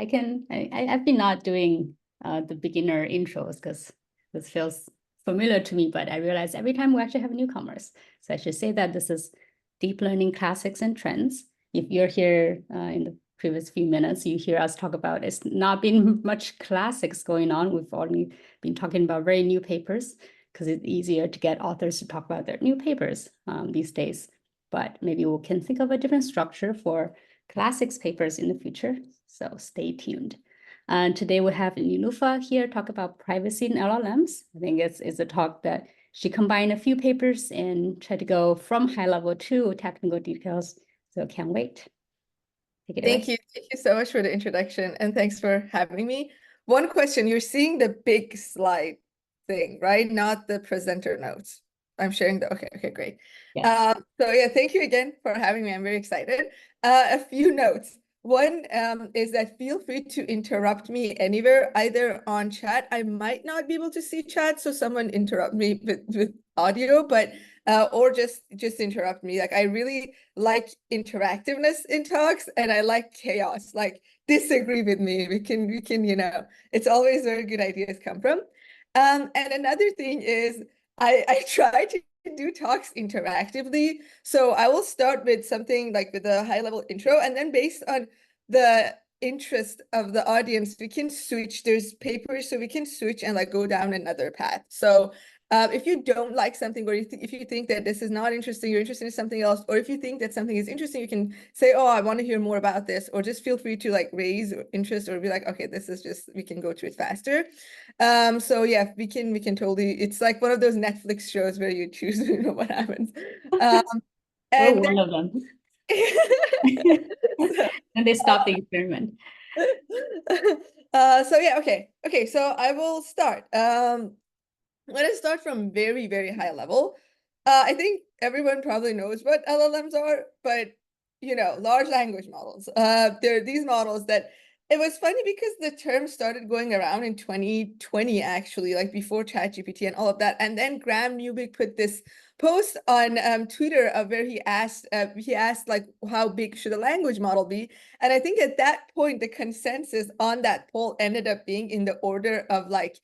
I've been not doing the beginner intros because this feels familiar to me, but I realize every time we actually have newcomers. So I should say that this is Deep Learning Classics and Trends. If you're here in the previous few minutes, you hear us talk about it's not been much classics going on. We've only been talking about very new papers because it's easier to get authors to talk about their new papers these days. But maybe we can think of a different structure for classics papers in the future. So stay tuned. Today we have Niloofar here talk about privacy in LLMs. I think it's a talk that she combined a few papers and tried to go from high level to technical details. So can't wait. Take it away. Thank you. Thank you so much for the introduction, and thanks for having me. One question, you're seeing the big slide thing, right? Not the presenter notes. I'm sharing the, okay, great. Yes. So yeah, thank you again for having me. I'm very excited. A few notes. One is that feel free to interrupt me anywhere, either on chat. I might not be able to see chat, so someone interrupt me with audio, but or just interrupt me. Like I really like interactiveness in talks, and I like chaos. Like disagree with me. We can, you know, it's always where good ideas come from. And another thing is I try to do talks interactively. So I will start with something like with a high level intro, and then based on the interest of the audience, we can switch. There's papers, so we can switch and like go down another path. So if you don't like something, or if you think that this is not interesting, you're interested in something else, or if you think that something is interesting, you can say, oh, I want to hear more about this, or just feel free to like raise interest or be like, okay, this is just, we can go to it faster. So yeah, we can totally, it's like one of those Netflix shows where you choose, you know, what happens. We're one of them. So, and they stopped the experiment. So yeah, okay, so I will start. I'm going to start from very, very high level. I think everyone probably knows what LLMs are, but you know, large language models. They're these models that, it was funny because the term started going around in 2020, actually, like before ChatGPT and all of that. And then Graham Newbig put this post on Twitter where he asked like, how big should a language model be? And I think at that point, the consensus on that poll ended up being in the order of like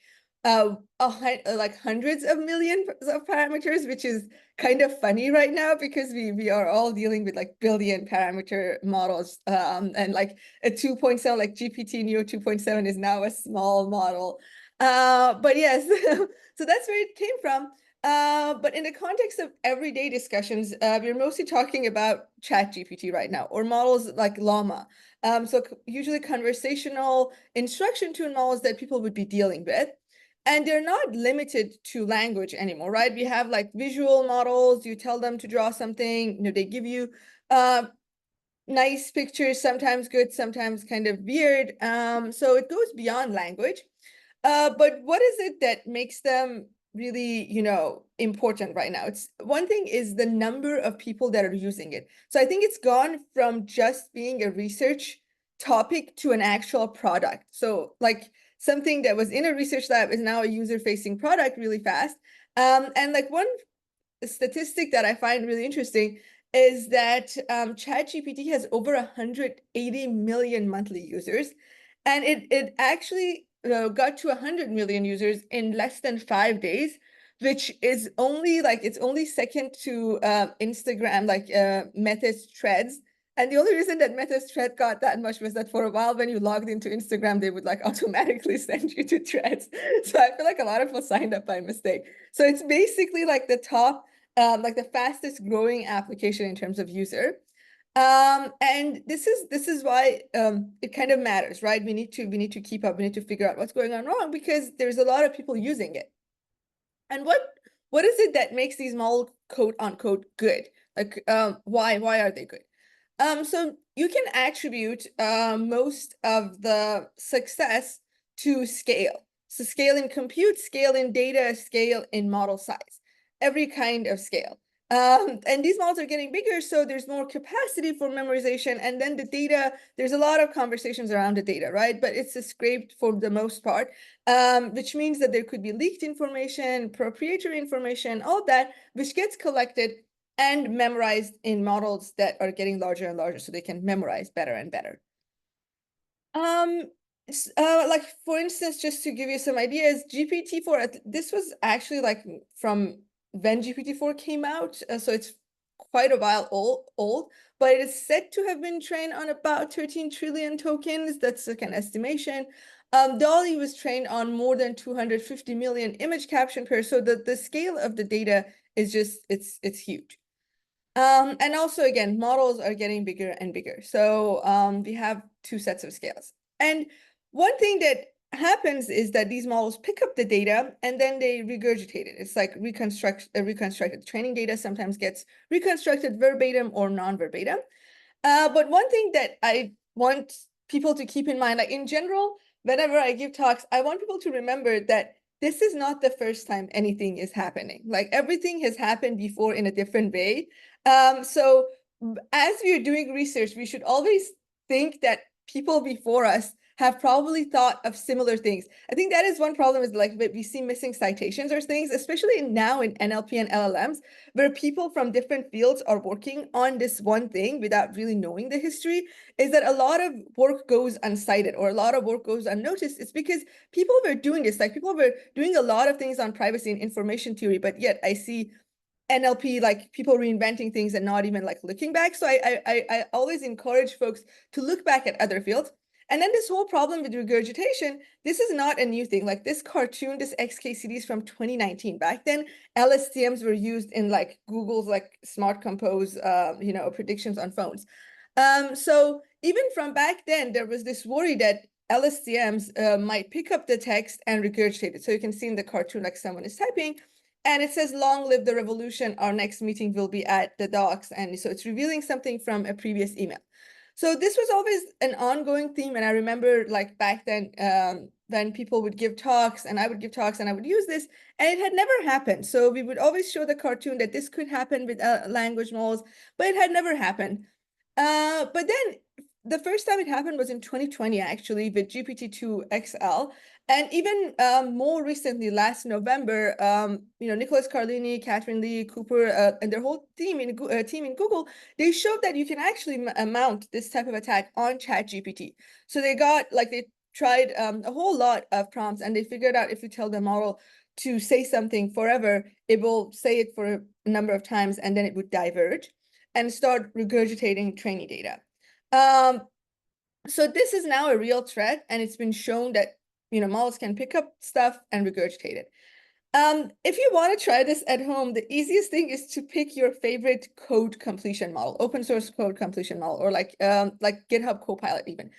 hundreds of millions of parameters, which is kind of funny right now because we are all dealing with like billion parameter models, and like a 2.7, like GPT Neo 2.7 is now a small model. But yes, so that's where it came from. But in the context of everyday discussions, we're mostly talking about ChatGPT right now, or models like Llama. So usually conversational instruction tool models that people would be dealing with. And they're not limited to language anymore, right? We have like visual models. You tell them to draw something, you know, they give you nice pictures, sometimes good, sometimes kind of weird. So it goes beyond language. But what is it that makes them really, you know, important right now? It's one thing is the number of people that are using it. So I think it's gone from just being a research topic to an actual product. So like something that was in a research lab is now a user-facing product really fast. And like one statistic that I find really interesting is that ChatGPT has over 180 million monthly users, and it actually got to 100 million users in less than 5 days, which is only like, it's only second to Instagram, like Meta's Threads. And the only reason that Meta's Thread got that much was that for a while, when you logged into Instagram, they would like automatically send you to Threads. So I feel like a lot of people signed up by mistake. So it's basically like the top, like the fastest growing application in terms of user. And this is why it kind of matters, right? We need to keep up. We need to figure out what's going on wrong, because there's a lot of people using it. And what is it that makes these models quote unquote good? Like why are they good? So you can attribute most of the success to scale. So scale in compute, scale in data, scale in model size, every kind of scale. And these models are getting bigger, so there's more capacity for memorization. And then the data, there's a lot of conversations around the data, right? But it's scraped for the most part, which means that there could be leaked information, proprietary information, all that, which gets collected and memorized in models that are getting larger and larger, so they can memorize better and better. Like for instance, just to give you some ideas, GPT-4, this was actually like from when GPT-4 came out, so it's quite a while old, but it is said to have been trained on about 13 trillion tokens. That's like an estimation. Dolly was trained on more than 250 million image caption pairs. So the scale of the data is just, it's huge. And also, again, models are getting bigger and bigger. So we have two sets of scales. And one thing that happens is that these models pick up the data and then they regurgitate it. It's like reconstructed. Training data sometimes gets reconstructed verbatim or non-verbatim. But one thing that I want people to keep in mind, like in general, whenever I give talks, I want people to remember that this is not the first time anything is happening. Like everything has happened before in a different way. So as we're doing research, we should always think that people before us have probably thought of similar things. I think that is one problem, is like we see missing citations or things, especially now in NLP and LLMs, where people from different fields are working on this one thing without really knowing the history, is that a lot of work goes uncited or a lot of work goes unnoticed. It's because people were doing this, like people were doing a lot of things on privacy and information theory, but yet I see NLP, like people reinventing things and not even like looking back. So I always encourage folks to look back at other fields. And then this whole problem with regurgitation, this is not a new thing. Like this cartoon, this XKCD is from 2019. Back then, LSTMs were used in like Google's like smart compose, you know, predictions on phones. So even from back then, there was this worry that LSTMs might pick up the text and regurgitate it. So you can see in the cartoon, like someone is typing, and it says, "Long live the revolution. Our next meeting will be at the docks." And so it's revealing something from a previous email. So this was always an ongoing theme. And I remember like back then, when people would give talks and I would give talks and I would use this, and it had never happened. So we would always show the cartoon that this could happen with language models, but it had never happened. But then the first time it happened was in 2020, actually, with GPT-2 XL. And even more recently, last November, you know, Nicholas Carlini, Catherine Lee, Cooper, and their whole team in Google, they showed that you can actually mount this type of attack on ChatGPT. So they got, like, they tried a whole lot of prompts, and they figured out if you tell the model to say something forever, it will say it for a number of times, and then it would diverge and start regurgitating training data. So this is now a real threat, and it's been shown that, you know, models can pick up stuff and regurgitate it. If you want to try this at home, the easiest thing is to pick your favorite code completion model, open source code completion model, or like GitHub Copilot even.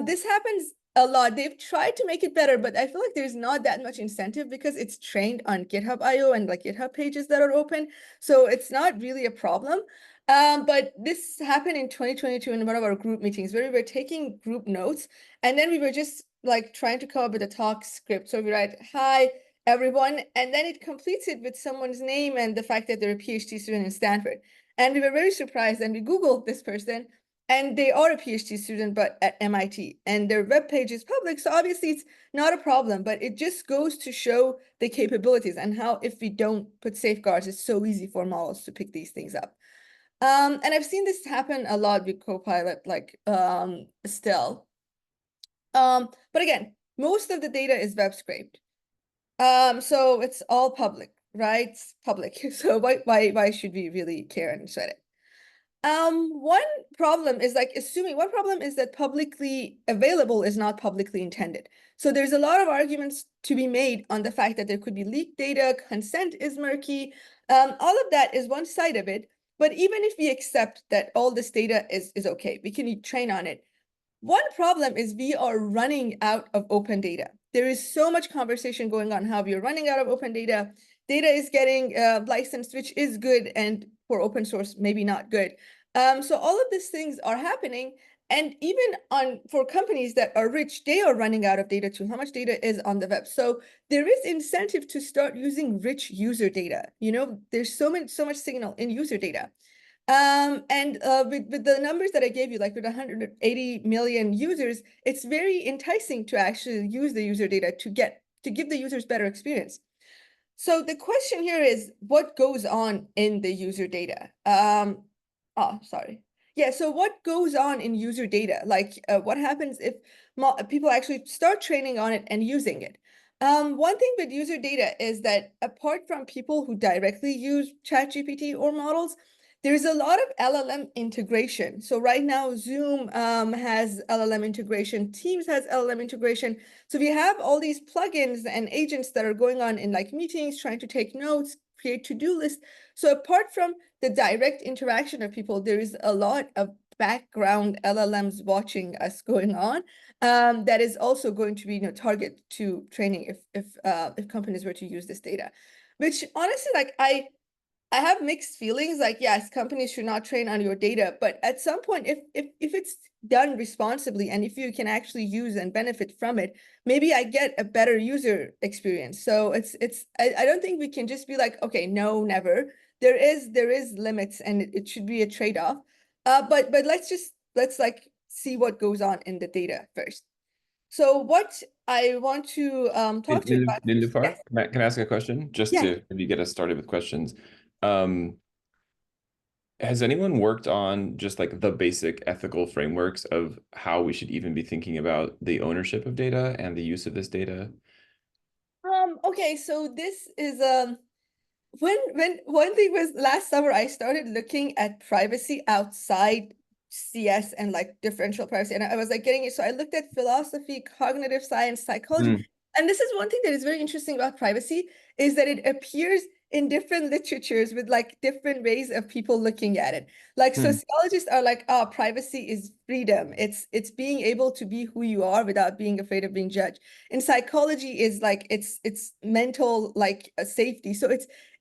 This happens a lot. They've tried to make it better, but I feel like there's not that much incentive because it's trained on GitHub.io and like GitHub pages that are open. So it's not really a problem. But this happened in 2022 in one of our group meetings where we were taking group notes, and then we were just like trying to come up with a talk script. So we write, "Hi, everyone," and then it completes it with someone's name and the fact that they're a PhD student in Stanford. And we were very surprised, and we Googled this person, and they are a PhD student, but at MIT, and their webpage is public. So obviously it's not a problem, but it just goes to show the capabilities and how if we don't put safeguards, it's so easy for models to pick these things up. And I've seen this happen a lot with Copilot, like still. But again, most of the data is web scraped. So it's all public, right? It's public. So why should we really care and sweat it? One problem is that publicly available is not publicly intended. So there's a lot of arguments to be made on the fact that there could be leaked data, consent is murky. All of that is one side of it. But even if we accept that all this data is okay, we can train on it. One problem is we are running out of open data. There is so much conversation going on how we are running out of open data. Data is getting licensed, which is good, and for open source, maybe not good. So all of these things are happening. And even for companies that are rich, they are running out of data too. How much data is on the web? So there is incentive to start using rich user data. You know, there's so much signal in user data. And with the numbers that I gave you, like with 180 million users, it's very enticing to actually use the user data to give the users better experience. So the question here is, what goes on in the user data? Sorry. Yeah, so what goes on in user data? Like what happens if people actually start training on it and using it? One thing with user data is that apart from people who directly use ChatGPT or models, there's a lot of LLM integration. So right now, Zoom has LLM integration, Teams has LLM integration. So we have all these plugins and agents that are going on in like meetings, trying to take notes, create to-do lists. So apart from the direct interaction of people, there is a lot of background LLMs watching us going on. That is also going to be target to training if companies were to use this data, which honestly, like I have mixed feelings. Like, yes, companies should not train on your data, but at some point, if it's done responsibly and if you can actually use and benefit from it, maybe I get a better user experience. So I don't think we can just be like, okay, no, never. There is limits and it should be a trade-off. But let's like see what goes on in the data first. So what I want to talk to you about. Niloofar, Yes. can I ask a question? Just Yeah. to maybe get us started with questions. Has anyone worked on just like the basic ethical frameworks of how we should even be thinking about the ownership of data and the use of this data? Okay, so this is when one thing was last summer, I started looking at privacy outside CS and like differential privacy, and I was like getting it. So I looked at philosophy, cognitive science, psychology, and this is one thing that is very interesting about privacy is that it appears in different literatures with like different ways of people looking at it. Like sociologists are like, oh, privacy is freedom. It's being able to be who you are without being afraid of being judged. In psychology is like it's mental like safety. So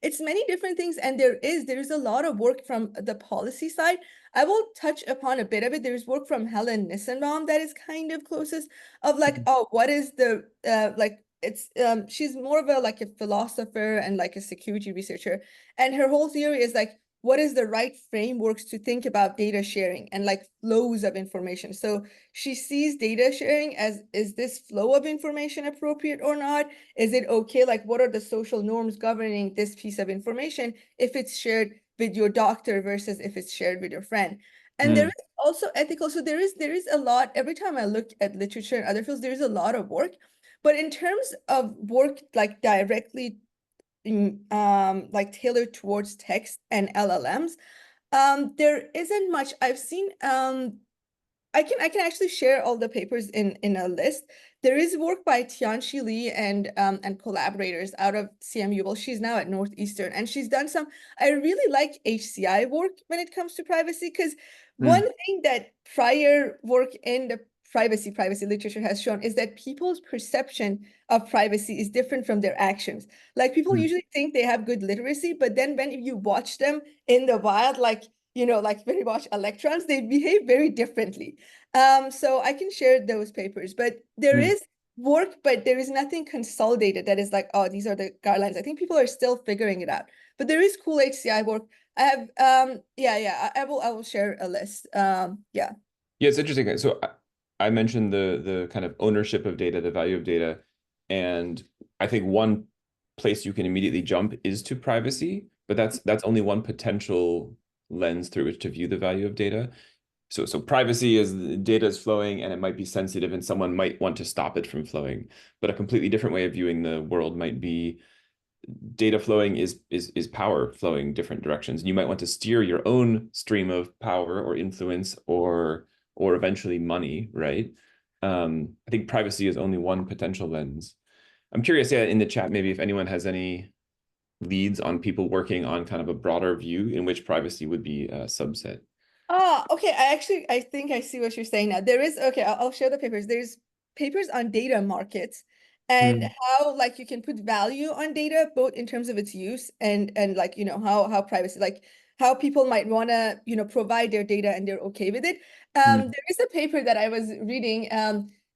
it's many different things, and there is a lot of work from the policy side. I will touch upon a bit of it. There's work from Helen Nissenbaum that is kind of closest of like, oh, what is the like it's she's more of a like a philosopher and like a security researcher, and her whole theory is like what is the right frameworks to think about data sharing and like flows of information. So she sees data sharing as, is this flow of information appropriate or not? Is it okay? Like, what are the social norms governing this piece of information if it's shared with your doctor versus if it's shared with your friend? And there is also ethical. So there is a lot. Every time I look at literature and other fields, there is a lot of work. But in terms of work like directly like tailored towards text and LLMs, there isn't much. I've seen I can actually share all the papers in a list. There is work by Tianxi Li and collaborators out of CMU. Well, she's now at Northeastern, and she's done some. I really like HCI work when it comes to privacy, because one thing that prior work in the privacy literature has shown is that people's perception of privacy is different from their actions. Like people usually think they have good literacy, but then when you watch them in the wild, like like when you watch electrons, they behave very differently. So I can share those papers, but there is work, but there is nothing consolidated that is like, oh, these are the guidelines. I think people are still figuring it out, but there is cool HCI work. I have, I will share a list. Yeah, it's interesting. So I mentioned the kind of ownership of data, the value of data, and I think one place you can immediately jump is to privacy, but that's only one potential lens through which to view the value of data. So privacy is data is flowing and it might be sensitive and someone might want to stop it from flowing. But a completely different way of viewing the world might be data flowing is power flowing different directions. And you might want to steer your own stream of power or influence or eventually money, right? I think privacy is only one potential lens. I'm curious, in the chat, maybe if anyone has any leads on people working on kind of a broader view in which privacy would be a subset. Okay. I think I see what you're saying now. There is, okay, I'll share the papers. There's papers on data markets and how like you can put value on data, both in terms of its use and like, how privacy, like how people might want to, provide their data and they're okay with it. There is a paper that I was reading.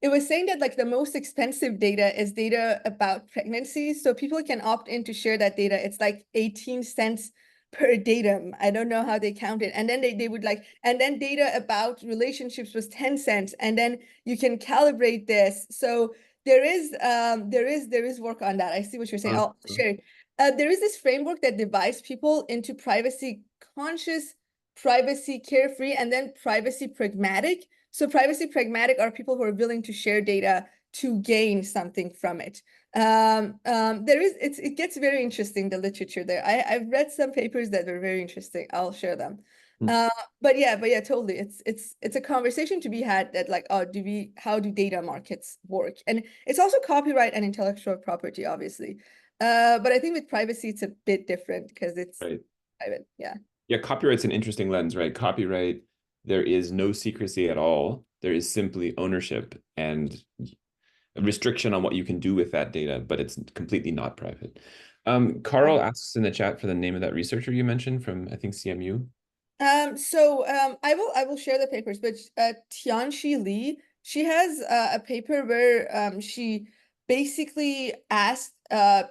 It was saying that like the most expensive data is data about pregnancy. So people can opt in to share that data. It's like 18 cents per datum. I don't know how they count it. And then they would like, and then data about relationships was 10 cents. And then you can calibrate this. So there is work on that. I see what you're saying. I'll share it. There is this framework that divides people into privacy conscious, privacy carefree, and then privacy pragmatic. So privacy pragmatic are people who are willing to share data to gain something from it. It gets very interesting, the literature there. I've read some papers that are very interesting. I'll share them. But yeah, totally. It's a conversation to be had that like, how do data markets work? And it's also copyright and intellectual property, obviously. But I think with privacy, it's a bit different because it's private. Yeah. Yeah, copyright's an interesting lens, right? Copyright, there is no secrecy at all. There is simply ownership and a restriction on what you can do with that data, but it's completely not private. Carl asks in the chat for the name of that researcher you mentioned from, I think, CMU. I will share the papers, but Tianxi Li, she has a paper where she basically asked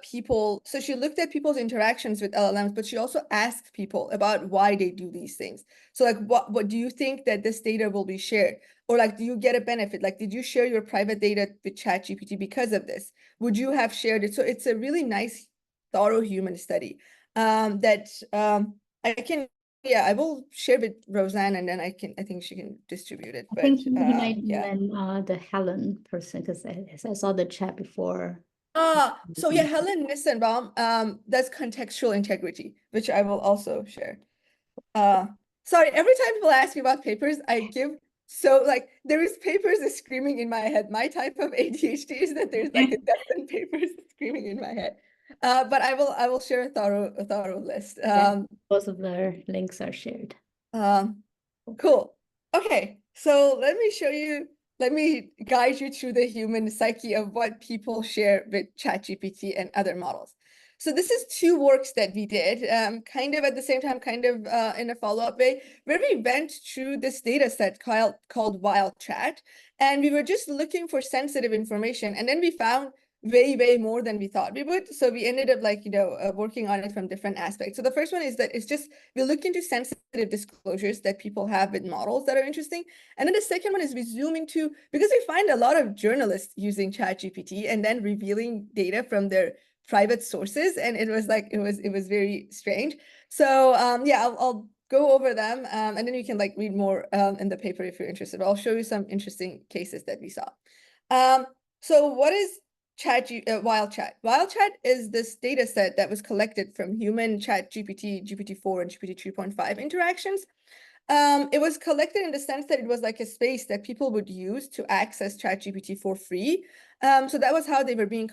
people, so she looked at people's interactions with LLMs, but she also asked people about why they do these things. So like, what do you think that this data will be shared? Or like, do you get a benefit? Like, did you share your private data with ChatGPT because of this? Would you have shared it? So it's a really nice, thorough human study that I can, yeah, I will share with Roseanne, and then I think she can distribute it. I think he might yeah. the Helen person, because I saw the chat before. So yeah, Helen Nissenbaum does contextual integrity, which I will also share. Sorry, every time people ask me about papers, I give, so like there is papers screaming in my head. My type of ADHD is that there's like a dozen papers screaming in my head. But I will share a thorough list. Both of the links are shared. Cool. Okay, so let me guide you through the human psyche of what people share with ChatGPT and other models. So this is two works that we did, kind of at the same time, kind of in a follow-up way, where we went through this data set called Wild Chat, and we were just looking for sensitive information, and then we found way more than we thought we would. So we ended up like, working on it from different aspects. So the first one is that it's just, we look into sensitive disclosures that people have with models that are interesting. And then the second one is we zoom into, because we find a lot of journalists using ChatGPT and then revealing data from their private sources. And it was like, it was very strange. So yeah, I'll go over them and then you can like read more in the paper if you're interested. But I'll show you some interesting cases that we saw. So what is Wild Chat? Wild Chat is this data set that was collected from human ChatGPT, GPT-4, and GPT 3.5 interactions. It was collected in the sense that it was like a space that people would use to access ChatGPT for free. So that was how they were being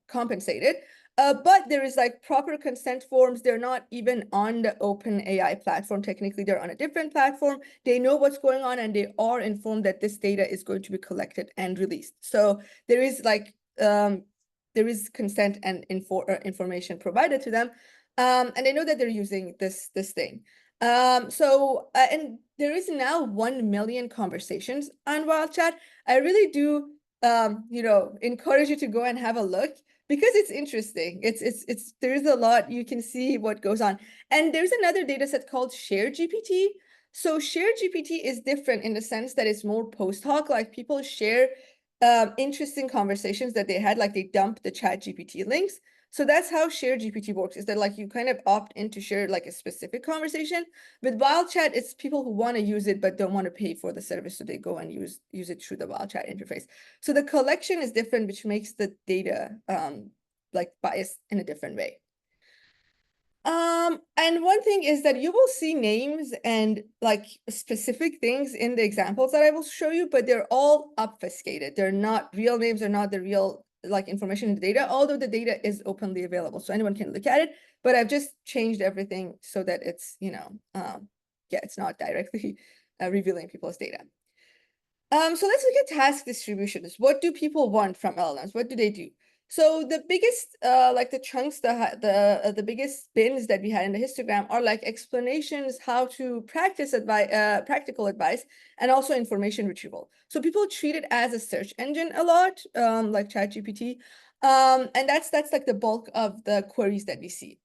compensated. But there is like proper consent forms. They're not even on the OpenAI platform. Technically, they're on a different platform. They know what's going on, and they are informed that this data is going to be collected and released. So there is like, there is consent and information provided to them. And they know that they're using this thing. And there is now 1 million conversations on Wild Chat. I really do, encourage you to go and have a look because it's interesting. There's a lot, you can see what goes on. And there's another data set called ShareGPT. So ShareGPT is different in the sense that it's more post hoc, like people share interesting conversations that they had, like they dump the ChatGPT links. So that's how ShareGPT works, is that like you kind of opt in to share like a specific conversation. With Wild Chat, it's people who want to use it but don't want to pay for the service, so they go and use it through the Wild Chat interface. So the collection is different, which makes the data like biased in a different way. And one thing is that you will see names and like specific things in the examples that I will show you, but they're all obfuscated. They're not real names, they're not the real like information in the data, although the data is openly available, so anyone can look at it. But I've just changed everything so that it's, it's not directly revealing people's data. So let's look at task distributions. What do people want from LLMs? What do they do? So the biggest, like the chunks, the biggest bins that we had in the histogram are like explanations, how to practice practical advice, and also information retrieval. So people treat it as a search engine a lot, like ChatGPT, and that's like the bulk of the queries that we see.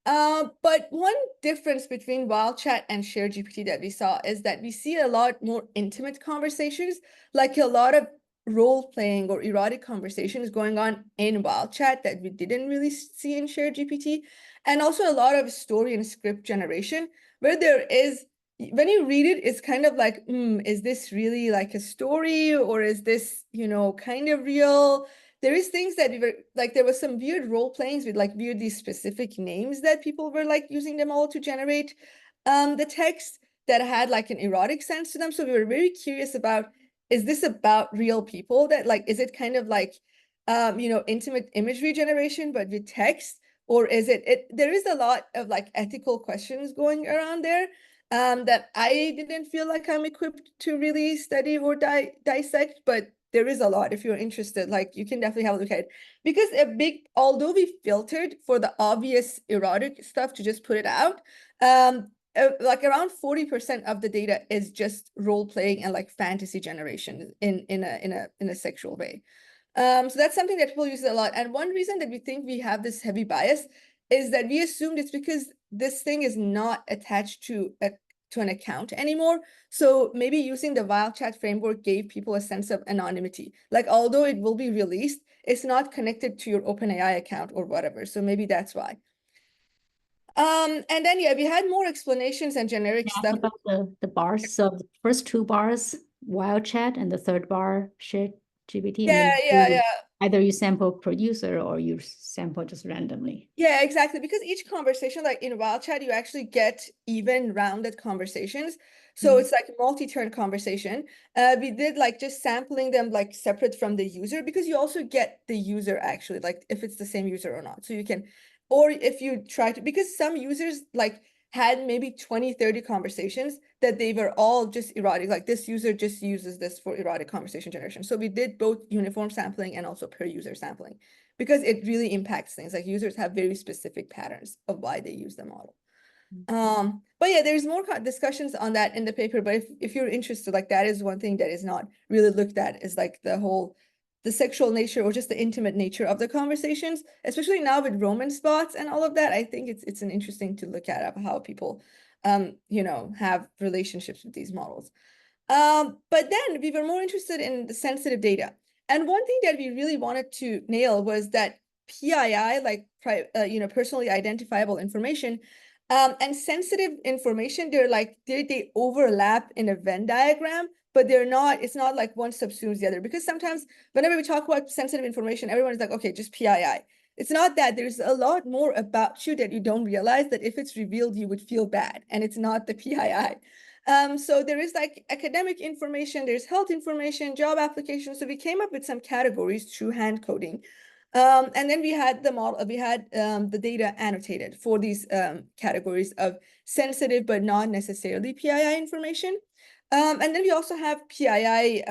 But one difference between Wild Chat and ShareGPT that we saw is that we see a lot more intimate conversations, like a lot of role-playing or erotic conversations going on in Wild Chat that we didn't really see in ShareGPT, and also a lot of story and script generation. where there is, when you read it, it's kind of like, is this really like a story, or is this, you know, kind of real? There is things that we were like, there was some weird role playings with like weirdly specific names that people were like using them all to generate the text that had like an erotic sense to them. So we were very curious about, is this about real people, that like, is it kind of like, you know, intimate imagery generation, but with text? Or is it, there is a lot of like ethical questions going around there that I didn't feel like I'm equipped to really study or dissect, but there is a lot. If you're interested, like you can definitely have a look at it. Because although we filtered for the obvious erotic stuff to just put it out, like around 40% of the data is just role playing and like fantasy generation in a sexual way. So that's something that people use a lot. And one reason that we think we have this heavy bias is that we assumed it's because this thing is not attached to an account anymore. So maybe using the Wildchat framework gave people a sense of anonymity. Like, although it will be released, it's not connected to your OpenAI account or whatever. So maybe that's why. And then, yeah, we had more explanations and generic stuff. About the bars. So the first two bars, wild chat, and the third bar, shared GPT. Yeah. Either you sample per user or you sample just randomly. Yeah, exactly. Because each conversation, like in Wildchat, you actually get even rounded conversations. So it's like a multi-turn conversation. We did like just sampling them like separate from the user, because you also get the user actually, like if it's the same user or not. So you can, or if you try to, because some users like had maybe 20, 30 conversations that they were all just erotic. Like this user just uses this for erotic conversation generation. So we did both uniform sampling and also per user sampling, because it really impacts things. Like users have very specific patterns of why they use the model. But yeah, there's more discussions on that in the paper. But if you're interested, like that is one thing that is not really looked at, is like the sexual nature or just the intimate nature of the conversations, especially now with romance bots and all of that. I think it's an interesting to look at of how people, you know, have relationships with these models. But then we were more interested in the sensitive data. And one thing that we really wanted to nail was that PII, like you know, personally identifiable information, and sensitive information, they're like they overlap in a Venn diagram, but they're not. It's not like one subsumes the other. Because sometimes whenever we talk about sensitive information, everyone is like, okay, just PII. It's not that. There's a lot more about you that you don't realize, that if it's revealed, you would feel bad, and it's not the PII. So there is like academic information, there's health information, job applications. So we came up with some categories through hand coding. And then we had the model, we had the data annotated for these categories of sensitive but not necessarily PII information. And then we also have PII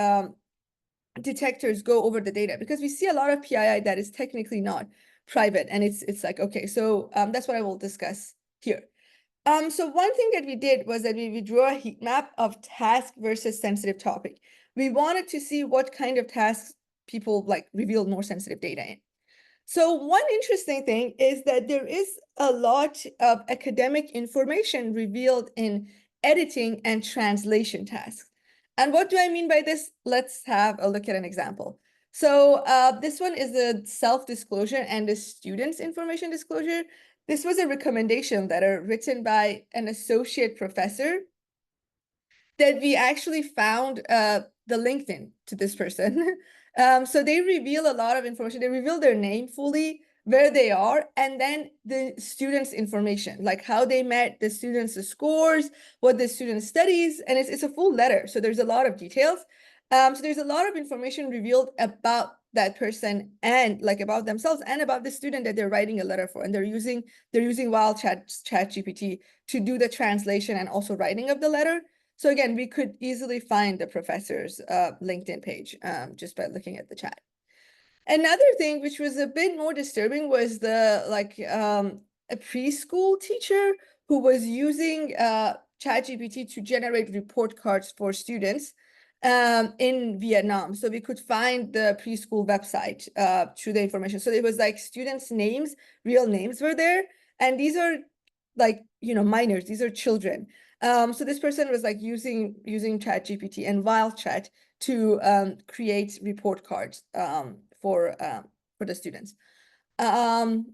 detectors go over the data, because we see a lot of PII that is technically not private. And it's like, okay, so that's what I will discuss here. So one thing that we did was that we drew a heat map of task versus sensitive topic. We wanted to see what kind of tasks people like revealed more sensitive data in. So one interesting thing is that there is a lot of academic information revealed in editing and translation tasks. And what do I mean by this? Let's have a look at an example. So this one is the self-disclosure and the student's information disclosure. This was a recommendation letter written by an associate professor that we actually found the LinkedIn to this person. So they reveal a lot of information. They reveal their name fully, where they are, and then the students' information, like how they met, the students' scores, what the student studies, and it's a full letter. So there's a lot of details. So there's a lot of information revealed about that person and like about themselves and about the student that they're writing a letter for. And they're using ChatGPT to do the translation and also writing of the letter. So again, we could easily find the professor's LinkedIn page just by looking at the chat. Another thing which was a bit more disturbing was the a preschool teacher who was using ChatGPT to generate report cards for students in Vietnam. So we could find the preschool website through the information. So it was like students' names, real names were there. And these are like, you know, minors, these are children. So this person was like using ChatGPT and Wildchat to create report cards for the students. And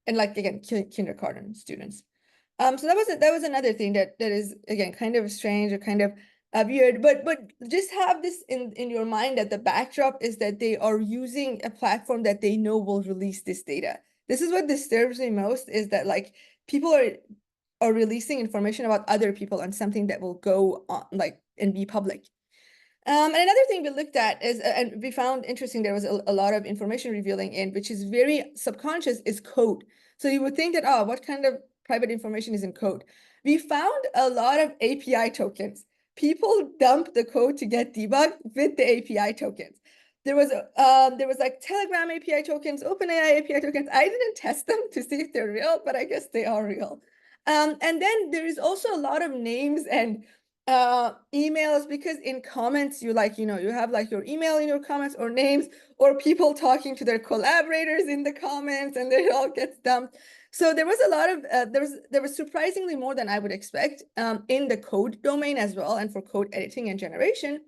like, again, kindergarten students. So that was another thing that is, again, kind of strange or kind of weird, but just have this in your mind that the backdrop is that they are using a platform that they know will release this data. This is what disturbs me most, is that like people are releasing information about other people on something that will go on like and be public. And another thing we looked at is, and we found interesting, there was a lot of information revealing in, which is very subconscious, is code. So you would think that, oh, what kind of private information is in code? We found a lot of API tokens. People dump the code to get debugged with the API tokens. There was like Telegram API tokens, OpenAI API tokens. I didn't test them to see if they're real, but I guess they are real. And then there is also a lot of names and emails, because in comments you you have like your email in your comments, or names, or people talking to their collaborators in the comments, and it all gets dumped. So there was a lot of there was surprisingly more than I would expect in the code domain as well, and for code editing and generation.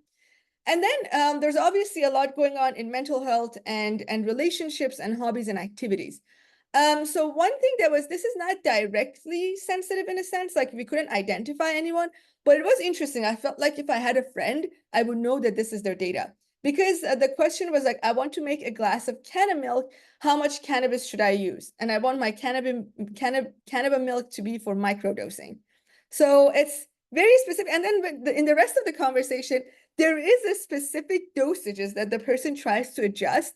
And then there's obviously a lot going on in mental health and relationships and hobbies and activities. So one thing this is not directly sensitive in a sense, like we couldn't identify anyone, but it was interesting. I felt like if I had a friend, I would know that this is their data, because the question was like, I want to make a glass of canna milk. How much cannabis should I use? And I want my cannabis milk to be for microdosing. So it's very specific. And then in the rest of the conversation, there is a specific dosages that the person tries to adjust,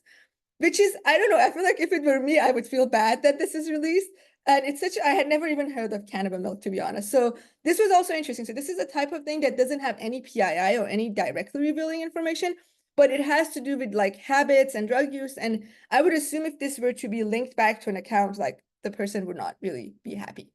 which is, I don't know, I feel like if it were me, I would feel bad that this is released. And it's I had never even heard of cannabis milk, to be honest. So this was also interesting. So this is a type of thing that doesn't have any PII or any directly revealing information, but it has to do with like habits and drug use. And I would assume if this were to be linked back to an account, like the person would not really be happy.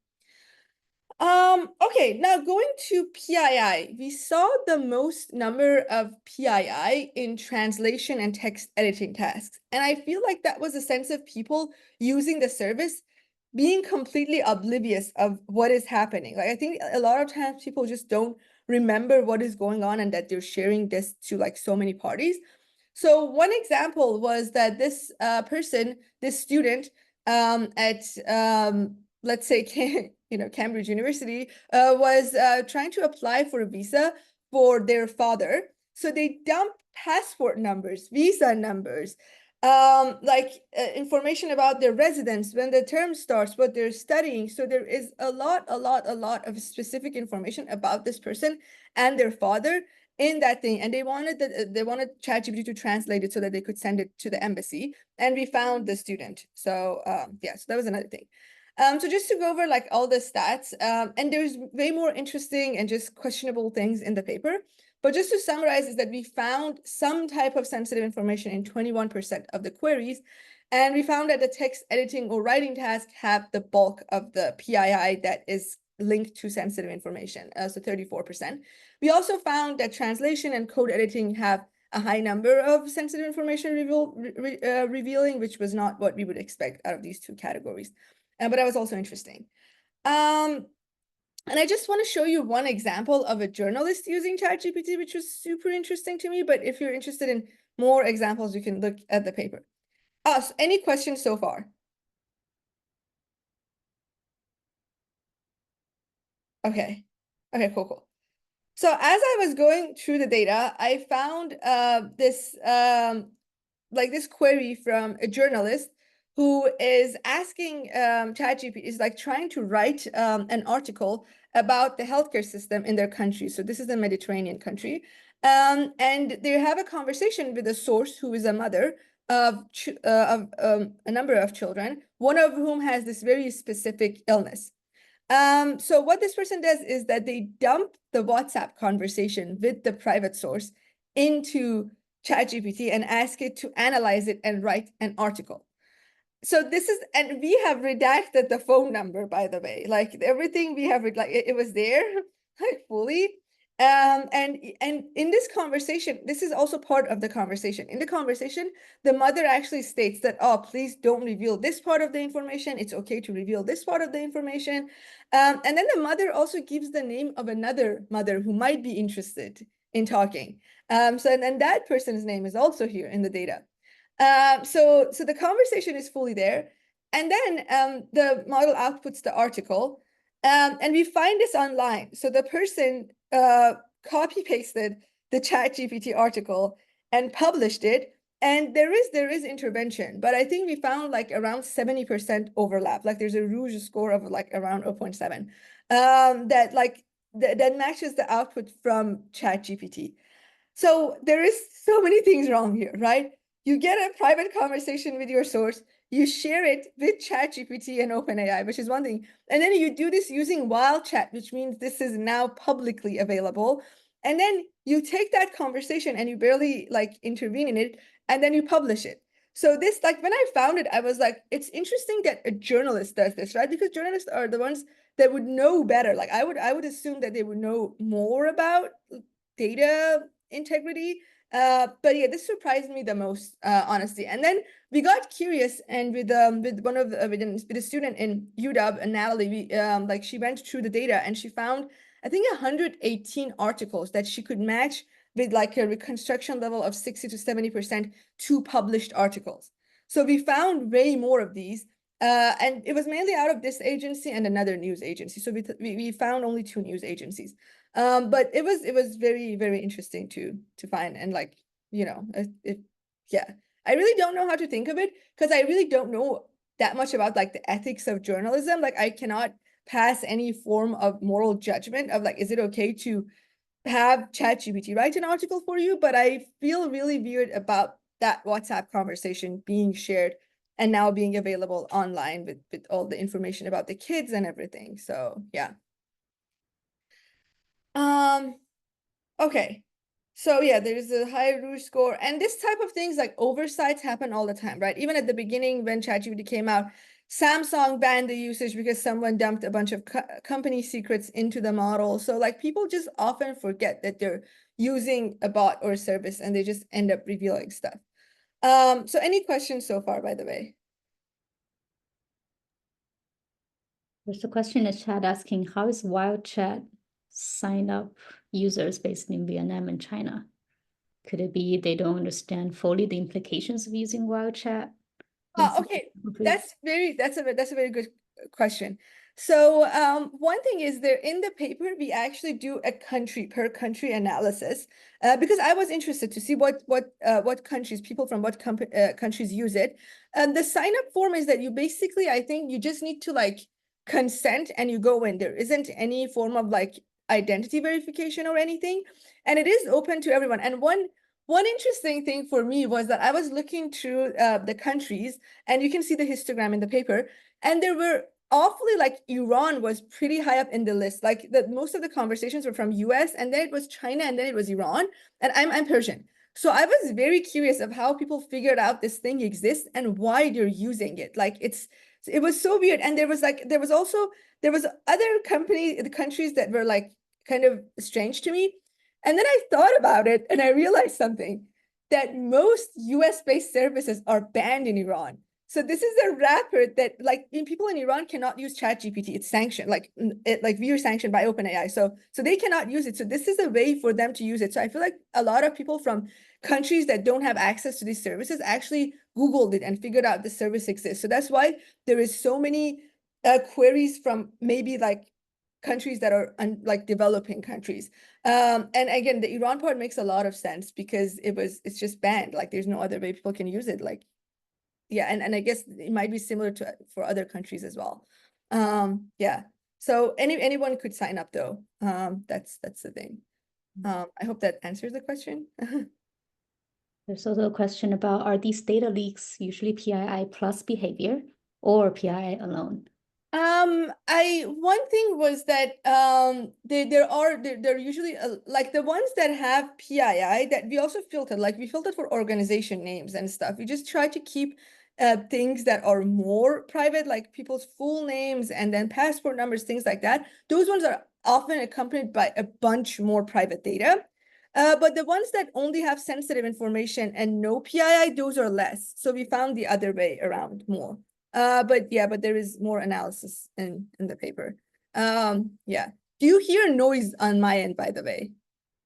Okay, now going to PII, we saw the most number of PII in translation and text editing tasks. And I feel like that was a sense of people using the service being completely oblivious of what is happening. Like, I think a lot of times people just don't remember what is going on and that they're sharing this to like so many parties. So one example was that this person, this student at let's say Cambridge University, was trying to apply for a visa for their father. So they dumped passport numbers, visa numbers, information about their residence, when the term starts, what they're studying. So there is a lot of specific information about this person and their father in that thing. And they wanted ChatGPT to translate it so that they could send it to the embassy. And we found the student. So yeah, so that was another thing. So just to go over like all the stats, and there's way more interesting and just questionable things in the paper. But just to summarize is that we found some type of sensitive information in 21% of the queries. And we found that the text editing or writing tasks have the bulk of the PII that is linked to sensitive information, so 34%. We also found that translation and code editing have a high number of sensitive information revealing, which was not what we would expect out of these two categories. But that was also interesting. And I just want to show you one example of a journalist using ChatGPT, which was super interesting to me. But if you're interested in more examples, you can look at the paper. So any questions so far? Okay. Okay, cool. So as I was going through the data, I found this query from a journalist who is asking ChatGPT, is like trying to write an article about the healthcare system in their country. So this is a Mediterranean country. And they have a conversation with a source who is a mother of a number of children, one of whom has this very specific illness. So what this person does is that they dump the WhatsApp conversation with the private source into ChatGPT and ask it to analyze it and write an article. So this is, and we have redacted the phone number, by the way, like everything we have, like it was there, like fully. And in this conversation, this is also part of the conversation. In the conversation, the mother actually states that, oh, please don't reveal this part of the information. It's okay to reveal this part of the information. And then the mother also gives the name of another mother who might be interested in talking. And then that person's name is also here in the data. So the conversation is fully there. And then the model outputs the article. And we find this online. So the person copy pasted the ChatGPT article and published it. And there is intervention, but I think we found like around 70% overlap. Like there's a Rouge score of like around 0.7 that like that matches the output from ChatGPT. So there is so many things wrong here, right? You get a private conversation with your source, you share it with ChatGPT and OpenAI, which is one thing. And then you do this using wild chat, which means this is now publicly available. And then you take that conversation and you barely like intervene in it, and then you publish it. So this, like when I found it, I was like, it's interesting that a journalist does this, right? Because journalists are the ones that would know better. Like I would assume that they would know more about data integrity. But yeah, this surprised me the most, honestly. And then we got curious, and with one of with a student in UW, and Natalie, we like she went through the data and she found, I think, 118 articles that she could match with like a reconstruction level of 60 to 70% to published articles. So we found way more of these. And it was mainly out of this agency and another news agency. So we found only 2 news agencies. But it was very, very interesting to find. And like, you know, yeah, I really don't know how to think of it, because I really don't know that much about like the ethics of journalism. Like I cannot pass any form of moral judgment of like, is it okay to have ChatGPT write an article for you? But I feel really weird about that WhatsApp conversation being shared and now being available online with all the information about the kids and everything. So yeah. Okay. So yeah, there's a high Rouge score, and this type of things like oversights happen all the time, right? Even at the beginning when ChatGPT came out, Samsung banned the usage because someone dumped a bunch of company secrets into the model. So like people just often forget that they're using a bot or a service, and they just end up revealing stuff. So any questions so far, by the way? There's a question in the chat asking, how is wild chat sign up users based in Vietnam and China? Could it be they don't understand fully the implications of using wild chat? Okay, that's a very good question. So one thing is, there in the paper we actually do a country per country analysis, because I was interested to see what countries, people from what countries use it. The sign up form is that you basically, I think you just need to like consent and you go in. There isn't any form of like identity verification or anything, and it is open to everyone. And one interesting thing for me was that I was looking through the countries, and you can see the histogram in the paper, and there were awfully like Iran was pretty high up in the list. Like most of the conversations were from US, and then it was China, and then it was Iran, and I'm Persian. So I was very curious of how people figured out this thing exists and why they're using it. Like it was so weird. And there was other countries that were like kind of strange to me. And then I thought about it and I realized something, that most US-based services are banned in Iran. So this is a wrapper that like people in Iran cannot use ChatGPT. It's sanctioned, like we are sanctioned by OpenAI. So they cannot use it. So this is a way for them to use it. So I feel like a lot of people from countries that don't have access to these services actually Googled it and figured out the service exists. So that's why there is so many queries from maybe like countries that are like developing countries. And again, the Iran part makes a lot of sense because it's just banned. Like there's no other way people can use it. Like, yeah, and I guess it might be similar to for other countries as well. Yeah. So anyone could sign up though. That's the thing. I hope that answers the question. There's also a question about, are these data leaks usually PII plus behavior or PII alone? One thing was that they're usually like the ones that have PII that we also filtered, like we filtered for organization names and stuff. We just try to keep things that are more private, like people's full names and then passport numbers, things like that. Those ones are often accompanied by a bunch more private data. But the ones that only have sensitive information and no PII, those are less. So we found the other way around more. But there is more analysis in the paper. Yeah. Do you hear noise on my end, by the way?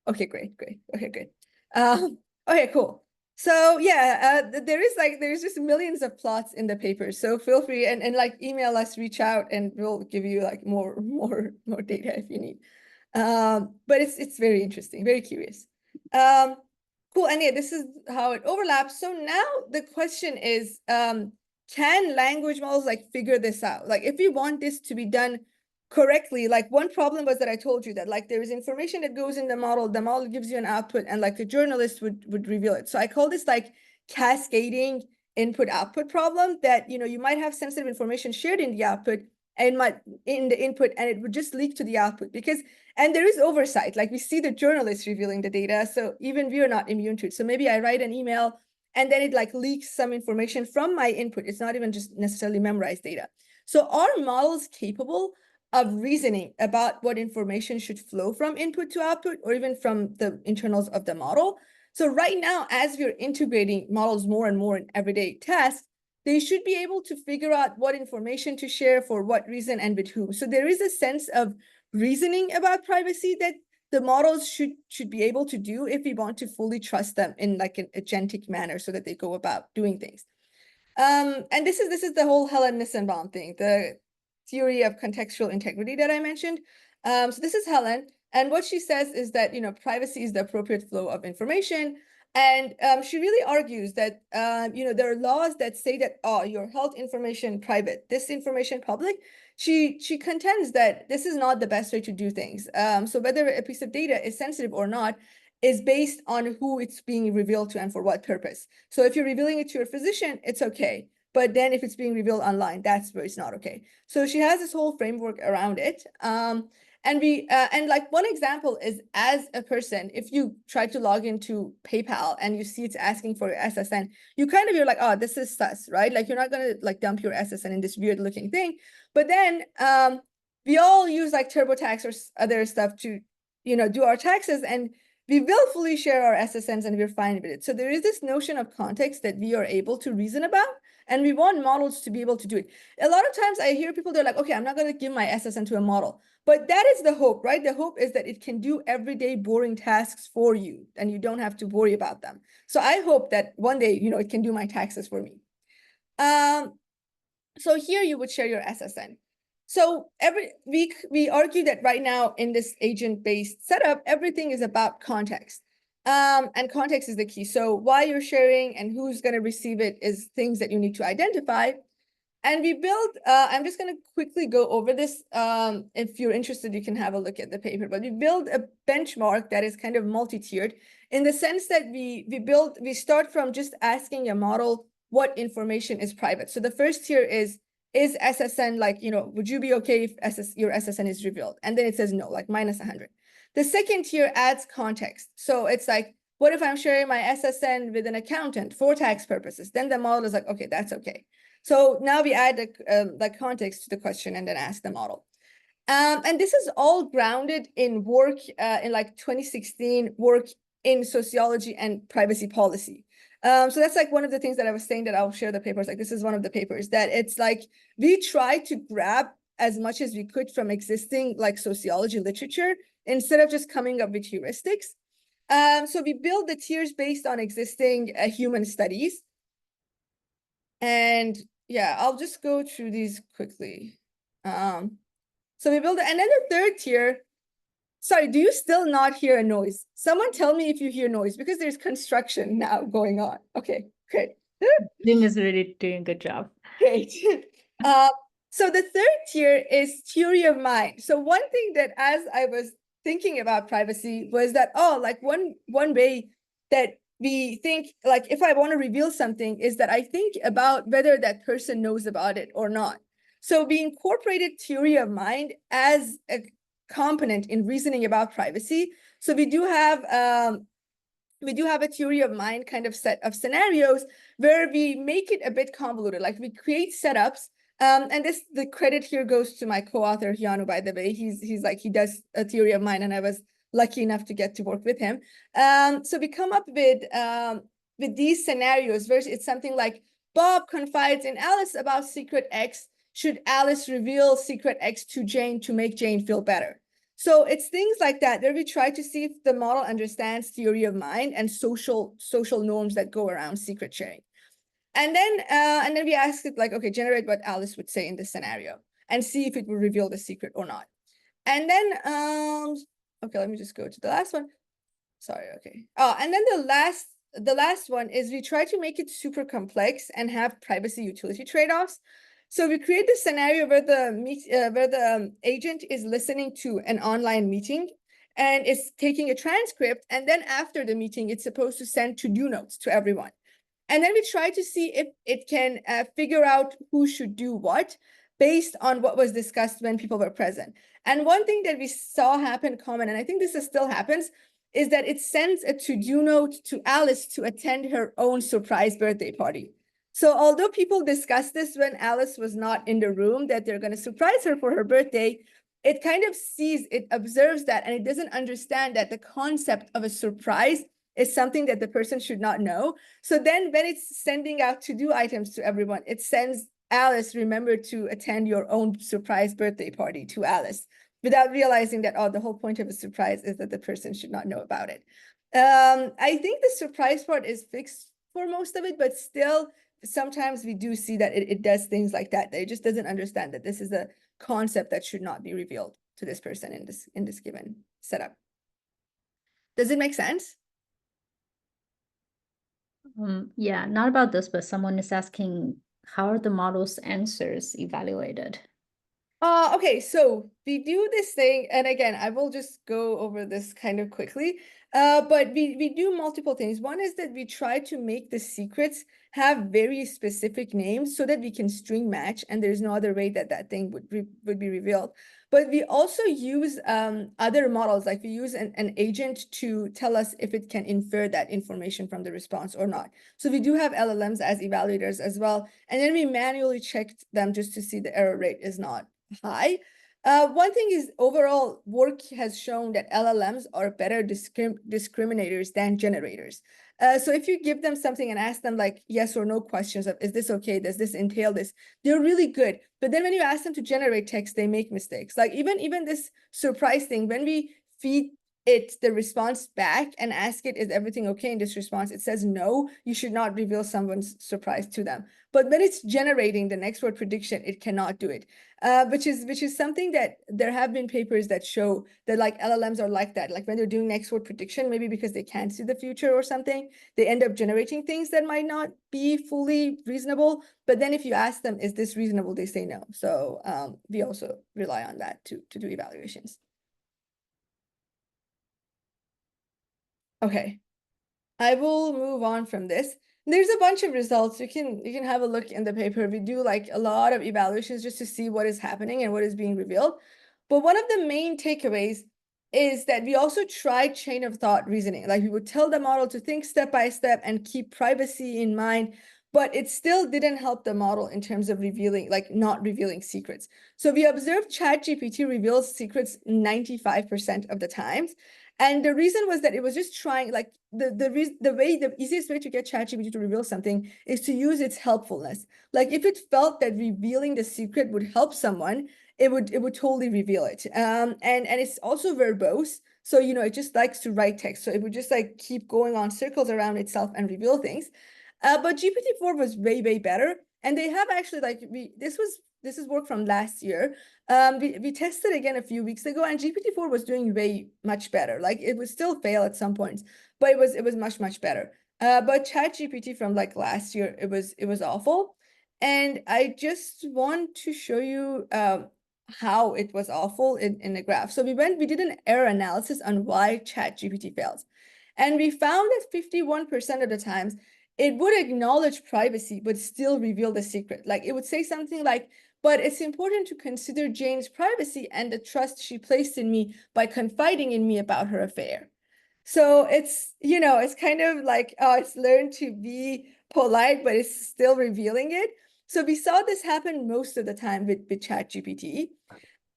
Okay, great. Okay, good. Okay, cool. So yeah, there's just millions of plots in the paper. So feel free and like email us, reach out, and we'll give you like more data if you need. But it's very interesting, very curious. Cool. And yeah, this is how it overlaps. So now the question is, can language models like figure this out? Like if we want this to be done correctly, like one problem was that I told you that like there is information that goes in the model gives you an output, and like the journalist would reveal it. So I call this like cascading input output problem, that you might have sensitive information shared in the output and in the input, and it would just leak to the output and there is oversight. Like we see the journalist revealing the data, so even we are not immune to it. So maybe I write an email and then it like leaks some information from my input. It's not even just necessarily memorized data. So are models capable of reasoning about what information should flow from input to output, or even from the internals of the model? So right now, as we're integrating models more and more in everyday tasks, they should be able to figure out what information to share, for what reason, and with whom. So there is a sense of reasoning about privacy that the models should be able to do if we want to fully trust them in like an agentic manner, so that they go about doing things. And this is the whole Helen Nissenbaum thing, the theory of contextual integrity that I mentioned. So this is Helen, and what she says is that privacy is the appropriate flow of information, and she really argues that there are laws that say that your health information private, this information public. She contends that this is not the best way to do things. So whether a piece of data is sensitive or not is based on who it's being revealed to and for what purpose. So if you're revealing it to your physician, it's okay. But then if it's being revealed online, that's where it's not okay. So she has this whole framework around it. And like one example is, as a person, if you try to log into PayPal and you see it's asking for your SSN, you're like, oh, this is sus, right? Like you're not gonna like dump your SSN in this weird looking thing. But then we all use like TurboTax or other stuff to do our taxes, and we willfully share our SSNs and we're fine with it. So there is this notion of context that we are able to reason about, and we want models to be able to do it. A lot of times I hear people, they're like, okay, I'm not going to give my SSN to a model. But that is the hope, right? The hope is that it can do everyday boring tasks for you and you don't have to worry about them. So I hope that one day, it can do my taxes for me. So here you would share your SSN. So every week we argue that right now in this agent-based setup, everything is about context. And context is the key. So why you're sharing and who's going to receive it is things that you need to identify. And we build, I'm just going to quickly go over this. If you're interested, you can have a look at the paper. But we build a benchmark that is kind of multi-tiered, in the sense that we start from just asking a model what information is private. So the first tier is SSN, like, would you be okay if your SSN is revealed? And then it says no, like -100. The second tier adds context. So it's like, what if I'm sharing my SSN with an accountant for tax purposes? Then the model is like, okay, that's okay. So now we add the context to the question and then ask the model. And this is all grounded in work in like 2016 work in sociology and privacy policy. So that's like one of the things that I was saying that I'll share the papers. Like this is one of the papers that it's like we try to grab as much as we could from existing like sociology literature instead of just coming up with heuristics. So we build the tiers based on existing human studies. And yeah, I'll just go through these quickly. So we build it, and then the third tier. Sorry, do you still not hear a noise? Someone tell me if you hear noise, because there's construction now going on. Okay, great. Zoom is really doing a good job. Great. So the third tier is theory of mind. So one thing that as I was thinking about privacy was that, like one way that we think, like if I want to reveal something, is that I think about whether that person knows about it or not. So we incorporated theory of mind as a component in reasoning about privacy. So we do have a theory of mind kind of set of scenarios where we make it a bit convoluted. Like we create setups. And the credit here goes to my co-author Hyanu, by the way. He does a theory of mind, and I was lucky enough to get to work with him. So we come up with these scenarios where it's something like Bob confides in Alice about secret X. Should Alice reveal secret X to Jane to make Jane feel better? So it's things like that where we try to see if the model understands theory of mind and social norms that go around secret sharing. And then we ask it like, okay, generate what Alice would say in this scenario and see if it will reveal the secret or not. And then, okay, let me just go to the last one. Sorry, okay. Oh, and then the last one is we try to make it super complex and have privacy utility trade-offs. So we create this scenario where the agent is listening to an online meeting and it's taking a transcript. And then after the meeting, it's supposed to send to-do notes to everyone. And then we try to see if it can figure out who should do what based on what was discussed when people were present. And one thing that we saw happen common, and I think this still happens, is that it sends a to-do note to Alice to attend her own surprise birthday party. So although people discussed this when Alice was not in the room, that they're going to surprise her for her birthday, it kind of sees, it observes that, and it doesn't understand that the concept of a surprise is something that the person should not know. So then when it's sending out to-do items to everyone, it sends Alice, remember to attend your own surprise birthday party to Alice, without realizing that, oh, the whole point of a surprise is that the person should not know about it. I think the surprise part is fixed for most of it, but still, sometimes we do see that it does things like that. It just doesn't understand that this is a concept that should not be revealed to this person in this given setup. Does it make sense? Yeah, not about this, but someone is asking, how are the model's answers evaluated? Okay, so we do this thing, and again, I will just go over this kind of quickly. But we do multiple things. One is that we try to make the secrets have very specific names so that we can string match, and there's no other way that that thing would be revealed. But we also use other models, like we use an agent to tell us if it can infer that information from the response or not. So we do have LLMs as evaluators as well, and then we manually checked them just to see the error rate is not high. One thing is overall work has shown that LLMs are better discriminators than generators. So if you give them something and ask them like yes or no questions of, is this okay? Does this entail this? They're really good. But then when you ask them to generate text, they make mistakes. Like even this surprise thing, when we feed it the response back and ask it, is everything okay in this response? It says no, you should not reveal someone's surprise to them. But when it's generating the next word prediction, it cannot do it. Which is something that there have been papers that show that like LLMs are like that. Like when they're doing next word prediction, maybe because they can't see the future or something, they end up generating things that might not be fully reasonable. But then if you ask them, is this reasonable? They say no. So we also rely on that to do evaluations. Okay, I will move on from this. There's a bunch of results. You can have a look in the paper. We do like a lot of evaluations just to see what is happening and what is being revealed. But one of the main takeaways is that we also tried chain of thought reasoning. Like we would tell the model to think step by step and keep privacy in mind, but it still didn't help the model in terms of revealing, like not revealing secrets. So we observed ChatGPT reveals secrets 95% of the times. And the reason was that it was just trying, like the easiest way to get ChatGPT to reveal something is to use its helpfulness. Like if it felt that revealing the secret would help someone, it would totally reveal it. And it's also verbose. So, it just likes to write text. So it would just like keep going on circles around itself and reveal things. But GPT-4 was way, way better. And they have actually like, this is work from last year. We tested again a few weeks ago, and GPT-4 was doing way much better. Like it would still fail at some points, but it was much, much better. But ChatGPT from like last year, it was awful. And I just want to show you how it was awful in the graph. So we did an error analysis on why ChatGPT fails. And we found that 51% of the times it would acknowledge privacy, but still reveal the secret. Like it would say something like, but it's important to consider Jane's privacy and the trust she placed in me by confiding in me about her affair. So it's, it's kind of like, oh, it's learned to be polite, but it's still revealing it. So we saw this happen most of the time with ChatGPT.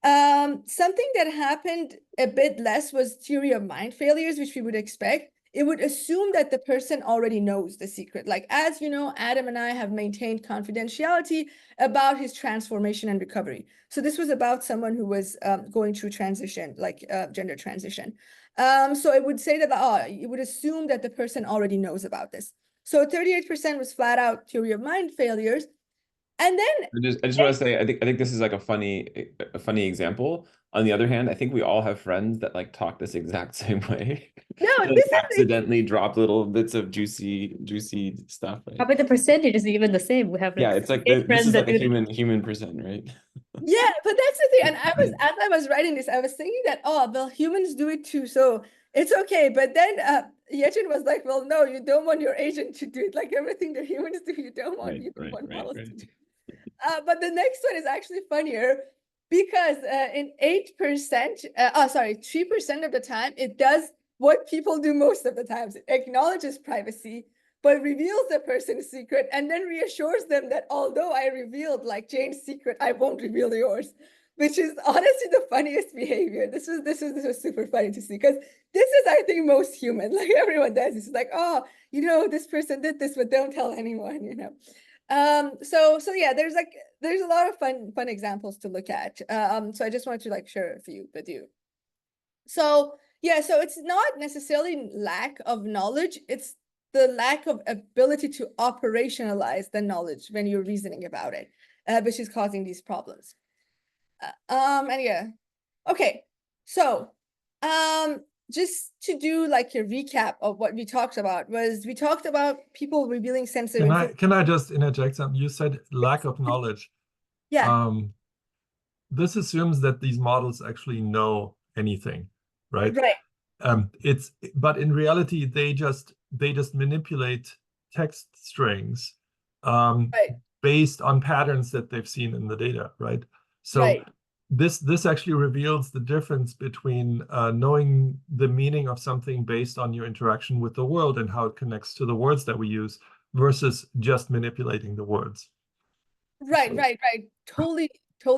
Something that happened a bit less was theory of mind failures, which we would expect. it would assume that the person already knows the secret. Like, as you know, Adam and I have maintained confidentiality about his transformation and recovery. So this was about someone who was going through transition, like gender transition. So it would say that, it would assume that the person already knows about this. So 38% was flat out theory of mind failures. And then I just want to say, I think this is like a funny example. On the other hand, I think we all have friends that like talk this exact same way. No, Like, this is accidentally drop little bits of juicy stuff. Right? Probably the percentage is even the same. We have like Yeah, it's like eight this friends is that like a do that. human percent, right? Yeah, but that's the thing. And as I was writing this, I was thinking that, oh, well, humans do it too, so it's okay. But then Yejin was like, well, no, you don't want your agent to do it. Like everything that humans do, you don't want models to do. But the next one is actually funnier because in 3% of the time, it does what people do most of the times. It acknowledges privacy, but reveals the person's secret and then reassures them that although I revealed like Jane's secret, I won't reveal yours, which is honestly the funniest behavior. This was super funny to see because this is, I think, most human. Like everyone does. It's like, oh, you know, this person did this, but don't tell anyone, you know. So yeah, there's a lot of fun examples to look at. So I just wanted to like share a few with you. So yeah, so it's not necessarily lack of knowledge, it's the lack of ability to operationalize the knowledge when you're reasoning about it, which is causing these problems. And yeah, okay, so just to do like a recap of what we talked about we talked about people revealing sensitive information. Can I just interject something? You said lack of knowledge. Yeah. This assumes that these models actually know anything, right? Right. But in reality, they just manipulate text strings based on patterns that they've seen in the data, right? So this actually reveals the difference between knowing the meaning of something based on your interaction with the world and how it connects to the words that we use versus just manipulating the words. Right. Totally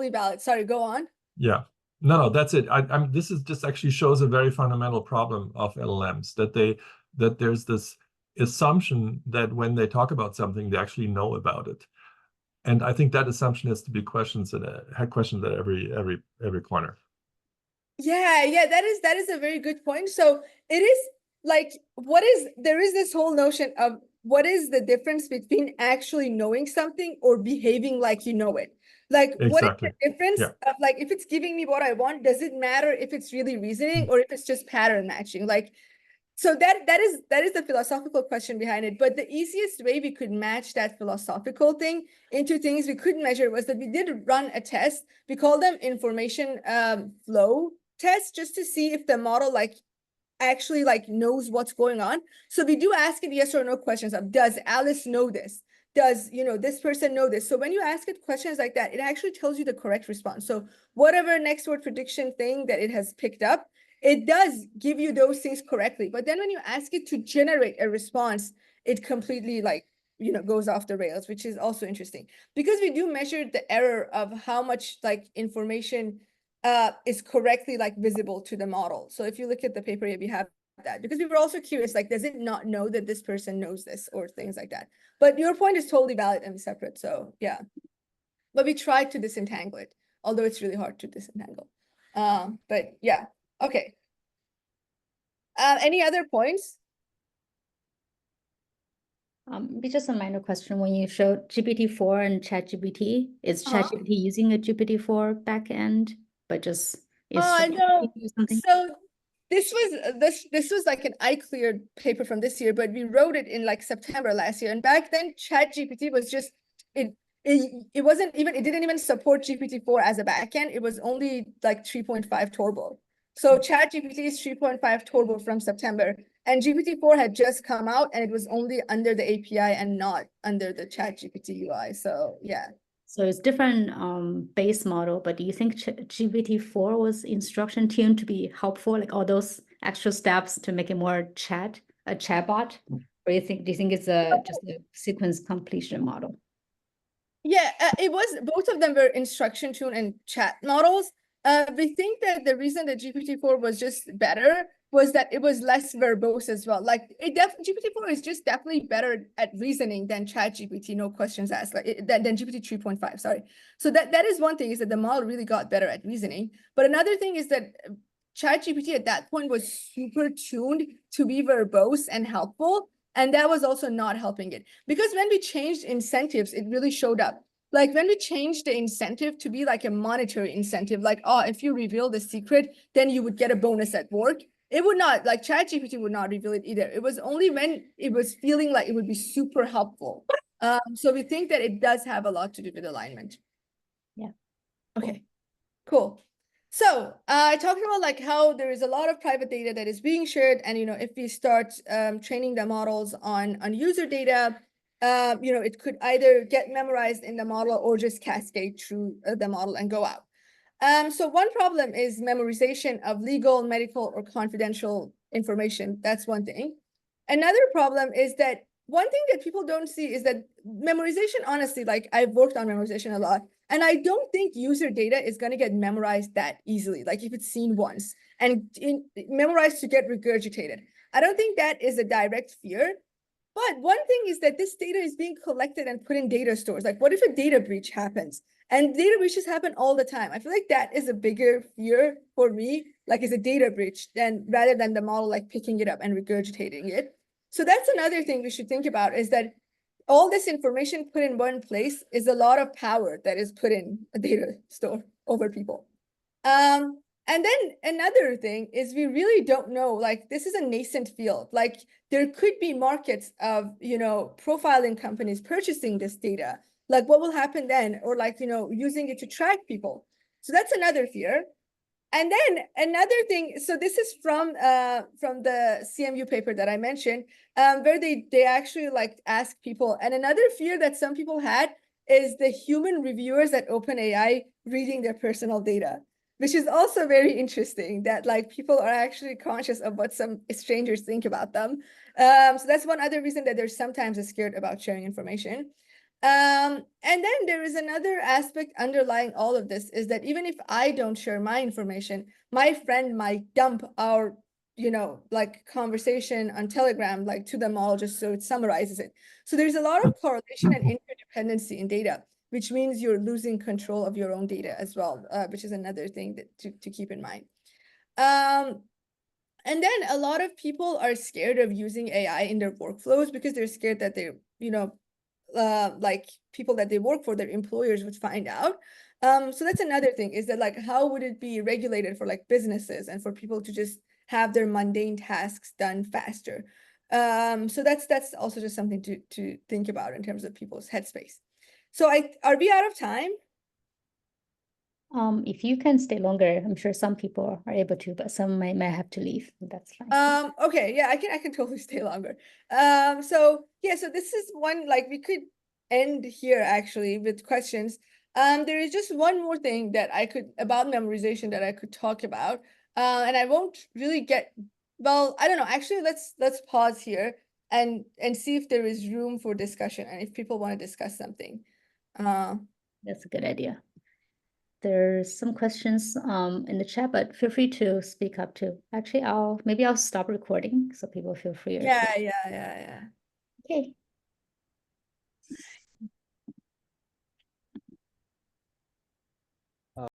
valid. Sorry, go on. Yeah. No, that's it. This is just actually shows a very fundamental problem of LLMs that there's this assumption that when they talk about something, they actually know about it. And I think that assumption has to be questioned at every corner. Yeah, that is a very good point. So it is like, there is this whole notion of what is the difference between actually knowing something or behaving like you know it? Like, exactly. What is the difference of like, if it's giving me what I want, does it matter if it's really reasoning or if it's just pattern matching? Like, so that is the philosophical question behind it. But the easiest way we could match that philosophical thing into things we could measure was that we did run a test. We call them information flow tests, just to see if the model like actually like knows what's going on. So we do ask it yes or no questions of, does Alice know this? Does, you know, this person know this? So when you ask it questions like that, it actually tells you the correct response. So whatever next word prediction thing that it has picked up, it does give you those things correctly. But then when you ask it to generate a response, it completely like, you know, goes off the rails, which is also interesting because we do measure the error of how much like information is correctly like visible to the model. So if you look at the paper, we have that because we were also curious, like, does it not know that this person knows this or things like that? But your point is totally valid and separate. So yeah, but we tried to disentangle it, although it's really hard to disentangle. But yeah, okay. Any other points? Just a minor question. When you showed GPT-4 and ChatGPT, is ChatGPT using a GPT-4 backend, but just no. So this was like an I-cleared paper from this year, but we wrote it in like September last year. And back then, ChatGPT was just it didn't even support GPT-4 as a backend. It was only like 3.5 turbo. So ChatGPT is 3.5 turbo from September, and GPT-4 had just come out, and it was only under the API and not under the ChatGPT UI. So yeah. So it's different base model, but do you think GPT-4 was instruction tuned to be helpful, like all those extra steps to make it more a chatbot? Or do you think it's just a sequence completion model? Yeah, it was, both of them were instruction tuned and chat models. We think that the reason that GPT-4 was just better was that it was less verbose as well. Like GPT-4 is just definitely better at reasoning than ChatGPT, no questions asked, like than GPT 3.5, sorry. So that is one thing, is that the model really got better at reasoning. But another thing is that ChatGPT at that point was super tuned to be verbose and helpful. And that was also not helping it. Because when we changed incentives, it really showed up. Like when we changed the incentive to be like a monetary incentive, like, oh, if you reveal the secret, then you would get a bonus at work. It would not, like ChatGPT would not reveal it either. It was only when it was feeling like it would be super helpful. So we think that it does have a lot to do with alignment. Yeah. Okay, cool. So I talked about like how there is a lot of private data that is being shared. And, you know, if we start training the models on user data, you know, it could either get memorized in the model or just cascade through the model and go out. So one problem is memorization of legal, medical, or confidential information. That's one thing. Another problem is that one thing that people don't see is that memorization, honestly, like I've worked on memorization a lot, and I don't think user data is going to get memorized that easily. Like if it's seen once and memorized to get regurgitated. I don't think that is a direct fear. But one thing is that this data is being collected and put in data stores. Like what if a data breach happens? And data breaches happen all the time. I feel like that is a bigger fear for me, like is a data breach, rather than the model like picking it up and regurgitating it. So that's another thing we should think about, is that all this information put in one place is a lot of power that is put in a data store over people. And then another thing is we really don't know, like this is a nascent field. Like there could be markets of, you know, profiling companies purchasing this data. Like what will happen then? Or like, you know, using it to track people. So that's another fear. And then another thing, so this is from the CMU paper that I mentioned, where they actually like ask people. And another fear that some people had is the human reviewers at OpenAI reading their personal data, which is also very interesting, that like people are actually conscious of what some strangers think about them. So that's one other reason that they're sometimes scared about sharing information. And then there is another aspect underlying all of this, is that even if I don't share my information, my friend might dump our, you know, like conversation on Telegram, like to the model, just so it summarizes it. So there's a lot of correlation and interdependency in data, which means you're losing control of your own data as well, which is another thing that to keep in mind. And then a lot of people are scared of using AI in their workflows because they're scared that they're, you know, like people that they work for, their employers would find out. So that's another thing, is that like, how would it be regulated for like businesses and for people to just have their mundane tasks done faster? So that's also just something to think about in terms of people's headspace. So are we out of time? If you can stay longer, I'm sure some people are able to, but some might have to leave. That's fine. Okay, yeah, I can totally stay longer. So yeah, so this is one, like we could end here actually with questions. There is just one more thing that about memorization that I could talk about. And I won't really get, well, I don't know, actually let's pause here and see if there is room for discussion and if people want to discuss something. That's a good idea. There's some questions in the chat, but feel free to speak up too. Actually, maybe I'll stop recording so people feel free. Yeah. Okay.